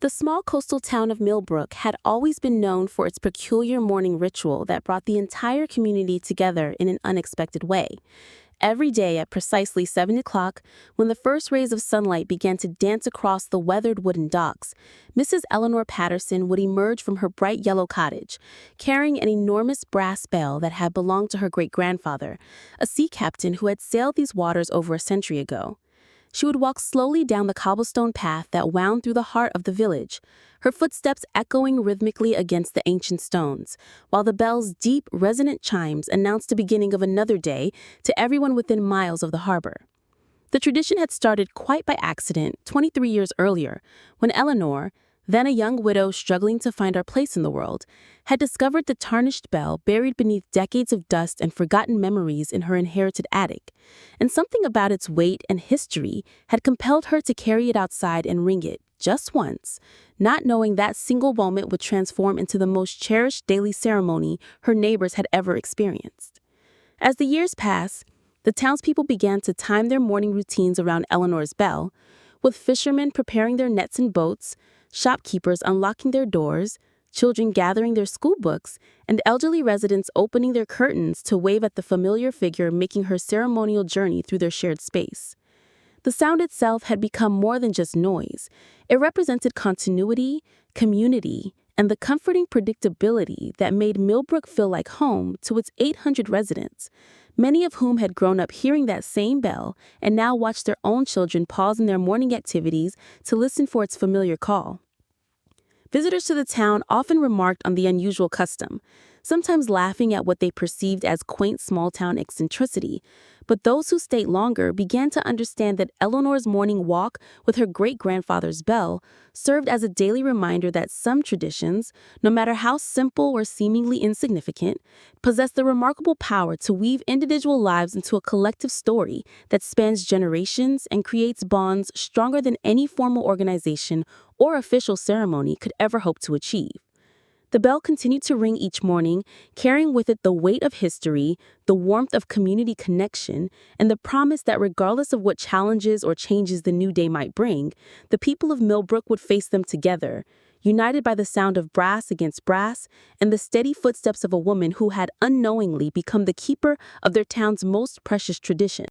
The small coastal town of Millbrook had always been known for its peculiar morning ritual that brought the entire community together in an unexpected way. Every day at precisely 7 o'clock, when the first rays of sunlight began to dance across the weathered wooden docks, Mrs. Eleanor Patterson would emerge from her bright yellow cottage, carrying an enormous brass bell that had belonged to her great-grandfather, a sea captain who had sailed these waters over a century ago. She would walk slowly down the cobblestone path that wound through the heart of the village, her footsteps echoing rhythmically against the ancient stones, while the bell's deep, resonant chimes announced the beginning of another day to everyone within miles of the harbor. The tradition had started quite by accident 23 years earlier, when Eleanor, then a young widow struggling to find her place in the world, had discovered the tarnished bell buried beneath decades of dust and forgotten memories in her inherited attic, and something about its weight and history had compelled her to carry it outside and ring it just once, not knowing that single moment would transform into the most cherished daily ceremony her neighbors had ever experienced. As the years passed, the townspeople began to time their morning routines around Eleanor's bell, with fishermen preparing their nets and boats, shopkeepers unlocking their doors, children gathering their school books, and elderly residents opening their curtains to wave at the familiar figure making her ceremonial journey through their shared space. The sound itself had become more than just noise. It represented continuity, community, and the comforting predictability that made Millbrook feel like home to its 800 residents, many of whom had grown up hearing that same bell and now watched their own children pause in their morning activities to listen for its familiar call. Visitors to the town often remarked on the unusual custom, sometimes laughing at what they perceived as quaint small-town eccentricity, but those who stayed longer began to understand that Eleanor's morning walk with her great-grandfather's bell served as a daily reminder that some traditions, no matter how simple or seemingly insignificant, possess the remarkable power to weave individual lives into a collective story that spans generations and creates bonds stronger than any formal organization or official ceremony could ever hope to achieve. The bell continued to ring each morning, carrying with it the weight of history, the warmth of community connection, and the promise that regardless of what challenges or changes the new day might bring, the people of Millbrook would face them together, united by the sound of brass against brass and the steady footsteps of a woman who had unknowingly become the keeper of their town's most precious tradition.